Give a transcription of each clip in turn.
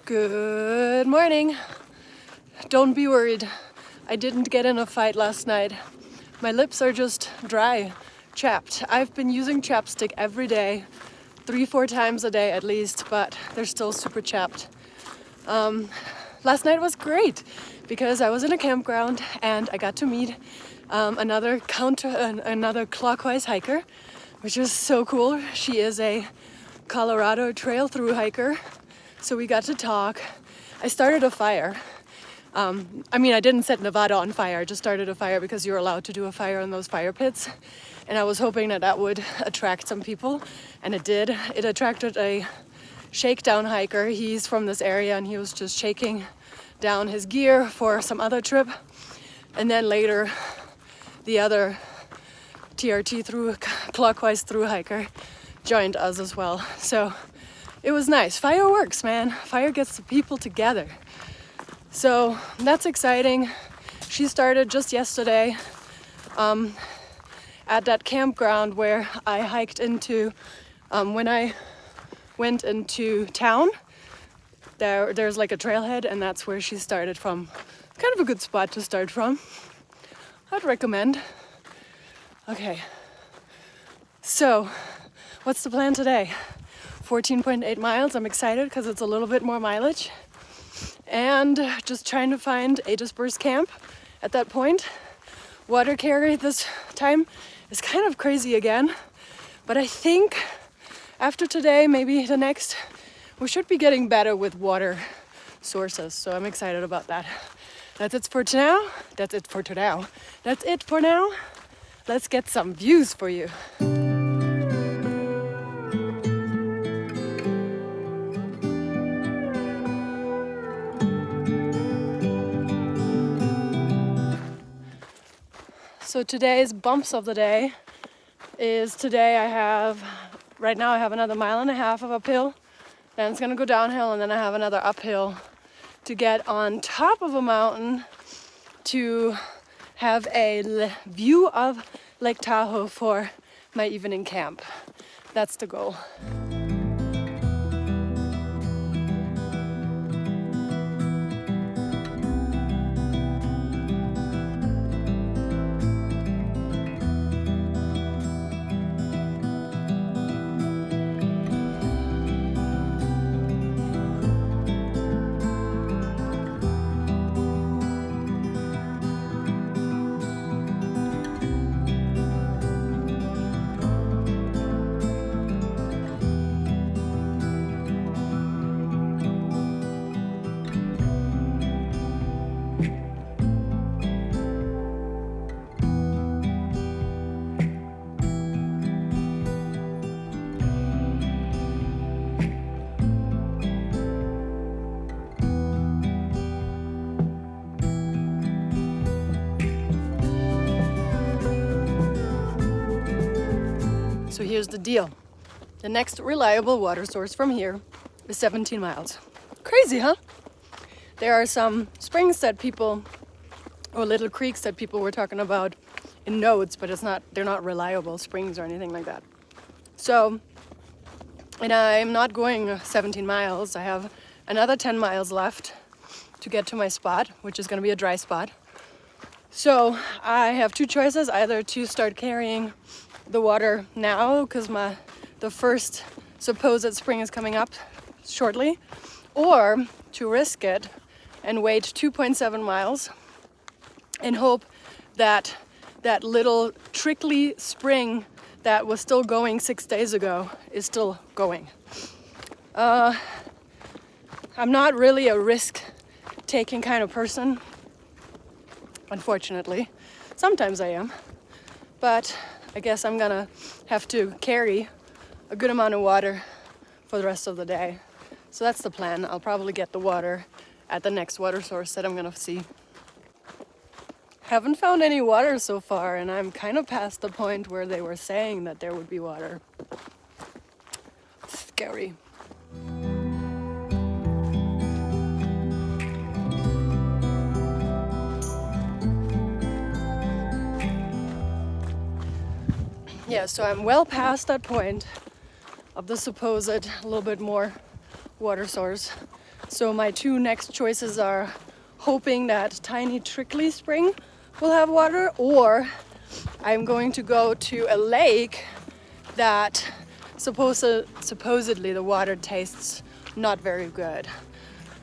Good morning. Don't be worried. I didn't get in a fight last night. My lips are just dry, chapped. I've been using chapstick every day, 3-4 times a day at least, but they're still super chapped. Last night was great because I was in a campground and I got to meet another clockwise hiker, which is so cool. She is a Colorado Trail through hiker. So we got to talk. I started a fire. I didn't set Nevada on fire. I just started a fire because you're allowed to do a fire in those fire pits. And I was hoping that would attract some people. And it did. It attracted a shakedown hiker. He's from this area and he was just shaking down his gear for some other trip. And then later, the other TRT clockwise through hiker joined us as well. So it was nice. Fire works, man. Fire gets the people together. So that's exciting. She started just yesterday at that campground where I hiked into when I went into town. There's like a trailhead, and that's where she started from. Kind of a good spot to start from. I'd recommend. Okay. So, what's the plan today? 14.8 miles. I'm excited because it's a little bit more mileage. And just trying to find a dispersed camp at that point. Water carry this time is kind of crazy again. But I think after today, maybe the next, we should be getting better with water sources. So I'm excited about that. That's it for now. That's it for now. Let's get some views for you. So today's bumps of the day is right now I have another 1.5 miles of uphill, then it's gonna go downhill, and then I have another uphill to get on top of a mountain to have a view of Lake Tahoe for my evening camp. That's the goal. So here's the deal. The next reliable water source from here is 17 miles. Crazy, huh? There are some springs or little creeks that people were talking about in notes, but they're not reliable springs or anything like that. So, and I'm not going 17 miles. I have another 10 miles left to get to my spot, which is gonna be a dry spot. So I have two choices, either to start carrying the water now because the first supposed spring is coming up shortly, or to risk it and wait 2.7 miles and hope that that little trickly spring that was still going 6 days ago is still going. I'm not really a risk-taking kind of person, unfortunately. Sometimes I am, but I guess I'm gonna have to carry a good amount of water for the rest of the day. So that's the plan. I'll probably get the water at the next water source that I'm gonna see. Haven't found any water so far, and I'm kind of past the point where they were saying that there would be water. Scary. Yeah, so I'm well past that point of the supposed little bit more water source. So my two next choices are hoping that tiny trickly spring will have water, or I'm going to go to a lake that supposedly the water tastes not very good.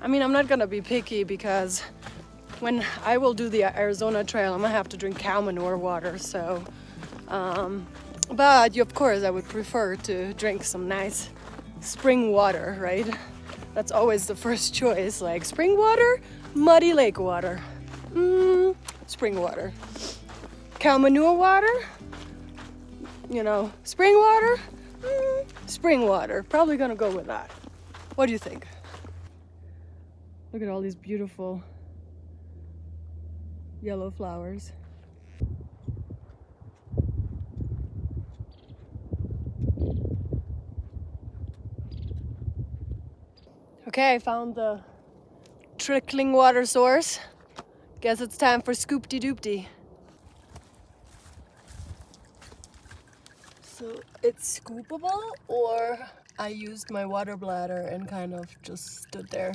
I mean, I'm not gonna be picky because when I will do the Arizona Trail, I'm gonna have to drink cow manure water, so but of course I would prefer to drink some nice spring water, right? That's always the first choice, like spring water, muddy lake water. Spring water. Cow manure water, you know, spring water, spring water. Probably gonna go with that. What do you think? Look at all these beautiful yellow flowers. Okay, I found the trickling water source. Guess it's time for scoop-de-doop-de. So it's scoopable, or I used my water bladder and kind of just stood there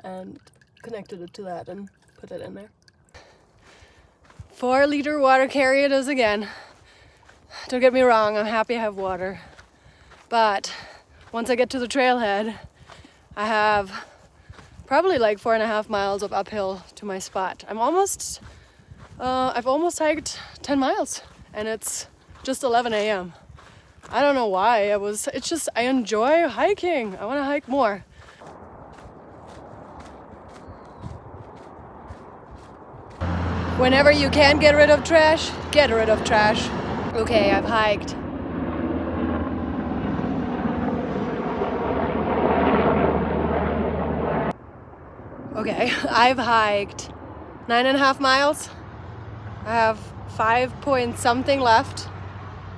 and connected it to that and put it in there. 4-liter water carry it is again. Don't get me wrong, I'm happy I have water. But once I get to the trailhead, I have probably like 4.5 miles of uphill to my spot. I've almost hiked 10 miles and it's just 11 a.m. I don't know why. It's just, I enjoy hiking. I want to hike more. Whenever you can get rid of trash, get rid of trash. Okay, I've hiked. Okay, I've hiked 9.5 miles. I have 5 point something left,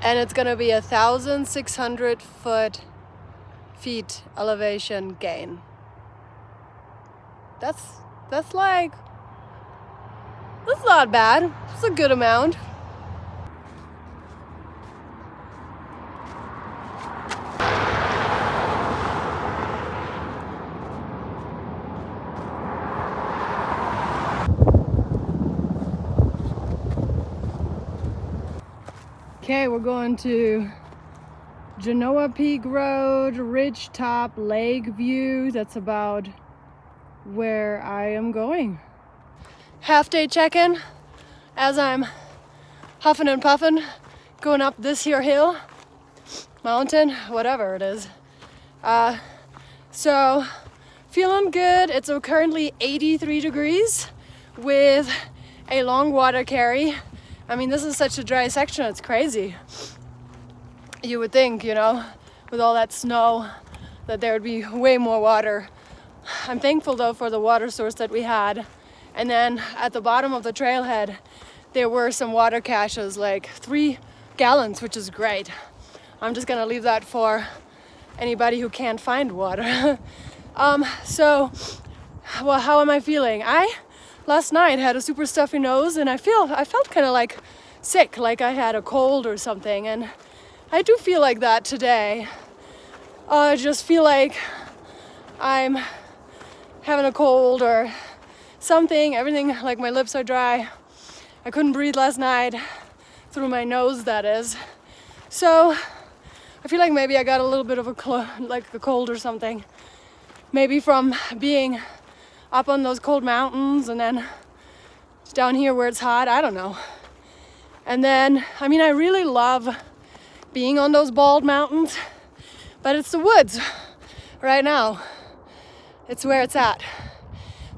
and it's gonna be 1,600 feet elevation gain. That's not bad. It's a good amount. Okay, we're going to Genoa Peak Road, Ridge Top, Lake View. That's about where I am going. Half day check-in as I'm huffing and puffing, going up this here hill, mountain, whatever it is. So feeling good. It's currently 83 degrees with a long water carry. I mean, this is such a dry section, it's crazy. You would think, you know, with all that snow, that there would be way more water. I'm thankful though for the water source that we had. And then at the bottom of the trailhead, there were some water caches, like 3 gallons, which is great. I'm just gonna leave that for anybody who can't find water. So, well, how am I feeling? Last night had a super stuffy nose and I felt kind of like sick, like I had a cold or something, and I do feel like that today. I just feel like I'm having a cold or something. Everything, like my lips are dry. I couldn't breathe last night through my nose, that is. So I feel like maybe I got a little bit of a cold or something. Maybe from being up on those cold mountains and then down here where it's hot, I don't know. And then, I mean, I really love being on those bald mountains, but it's the woods right now. It's where it's at.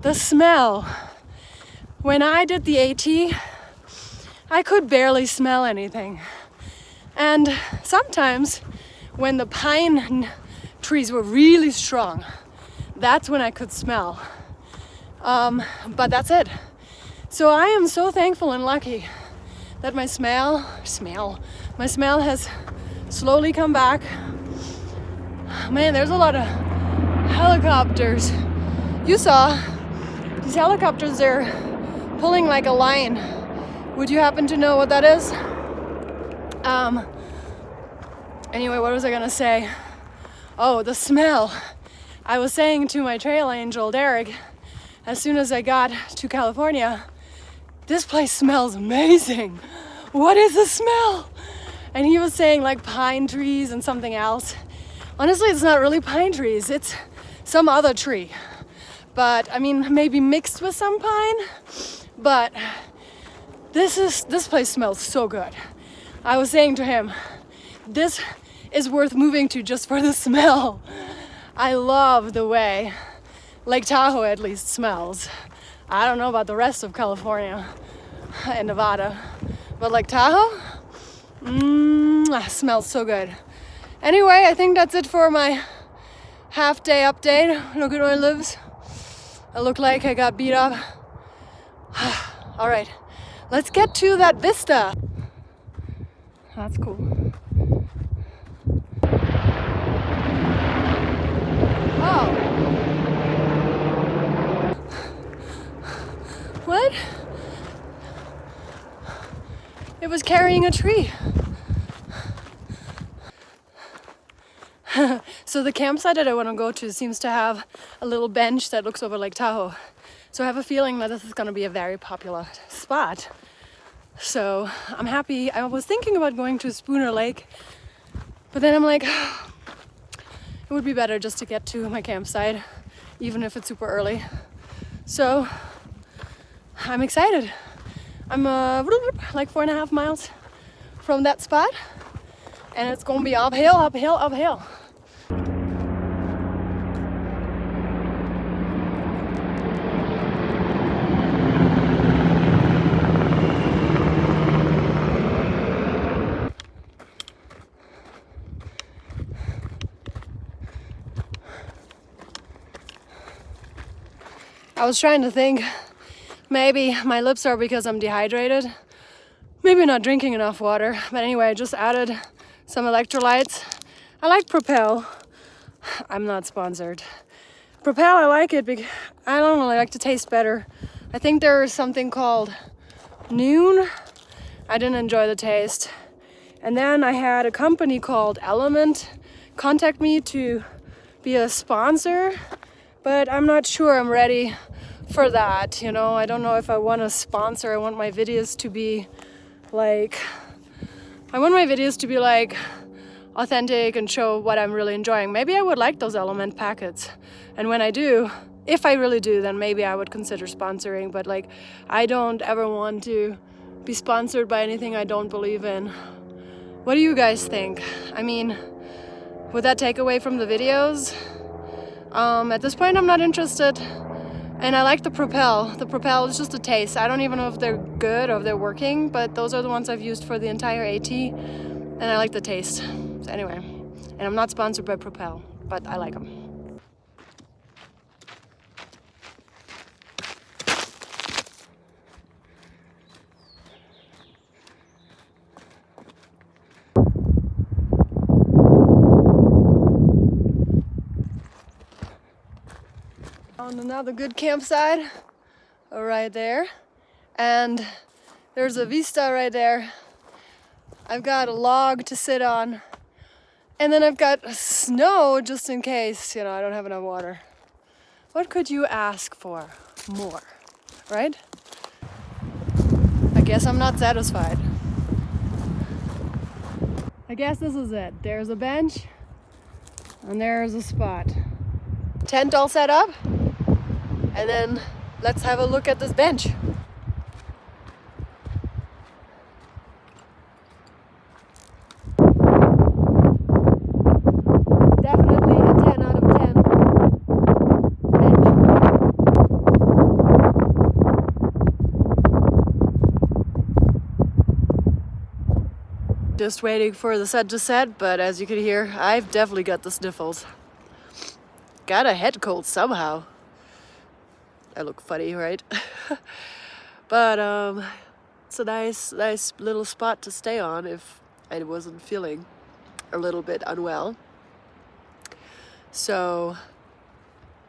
The smell. When I did the AT, I could barely smell anything. And sometimes when the pine trees were really strong, that's when I could smell. But that's it. So I am so thankful and lucky that my smell has slowly come back. Man, there's a lot of helicopters. You saw these helicopters, they're pulling like a line. Would you happen to know what that is? Anyway, what was I gonna say? Oh, the smell. I was saying to my trail angel, Derek, as soon as I got to California, this place smells amazing. What is the smell? And he was saying like pine trees and something else. Honestly, it's not really pine trees, it's some other tree. But I mean, maybe mixed with some pine. But this place smells so good. I was saying to him, this is worth moving to just for the smell. I love the way Lake Tahoe at least smells. I don't know about the rest of California and Nevada, but Lake Tahoe, smells so good. Anyway, I think that's it for my half-day update. Look at my lips. I look like I got beat up. All right, let's get to that vista. That's cool. Oh. What? It was carrying a tree. So the campsite that I want to go to seems to have a little bench that looks over Lake Tahoe. So I have a feeling that this is going to be a very popular spot. So I'm happy. I was thinking about going to Spooner Lake, but then I'm like, it would be better just to get to my campsite, even if it's super early. So I'm excited. I'm like 4.5 miles from that spot, and it's gonna be uphill, uphill, uphill. I was trying to think, maybe my lips are because I'm dehydrated. Maybe not drinking enough water. But anyway, I just added some electrolytes. I like Propel. I'm not sponsored. Propel, I like it because I don't know, I like to taste better. I think there is something called Noon. I didn't enjoy the taste. And then I had a company called Element contact me to be a sponsor, but I'm not sure I'm ready for that. You know, I don't know if I want to sponsor. I want my videos to be like, authentic and show what I'm really enjoying. Maybe I would like those Element packets. And when I do, if I really do, then maybe I would consider sponsoring. But like, I don't ever want to be sponsored by anything I don't believe in. What do you guys think? I mean, would that take away from the videos? At this point, I'm not interested. And I like the Propel. The Propel is just a taste. I don't even know if they're good or if they're working, but those are the ones I've used for the entire AT. And I like the taste. So anyway, and I'm not sponsored by Propel, but I like them. Found another good campsite right there, and there's a vista right there. I've got a log to sit on, and then I've got snow just in case, you know, I don't have enough water. What could you ask for more, right? I guess I'm not satisfied. I guess this is it. There's a bench, and there's a spot. Tent all set up. And then let's have a look at this bench. Definitely a 10 out of 10 bench. Just waiting for the sun to set, but as you can hear, I've definitely got the sniffles. Got a head cold somehow. I look funny, right? But it's a nice little spot to stay on if I wasn't feeling a little bit unwell. So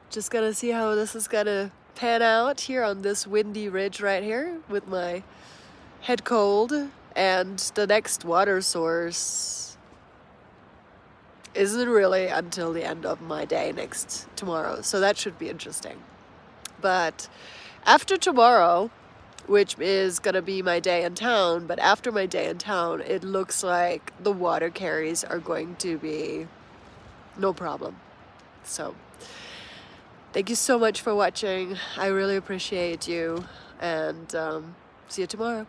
just gonna see how this is gonna pan out here on this windy ridge right here with my head cold, and the next water source isn't really until the end of my day tomorrow, so that should be interesting. But after tomorrow, which is gonna be my day in town, but after my day in town, it looks like the water carries are going to be no problem. So thank you so much for watching. I really appreciate you, and see you tomorrow.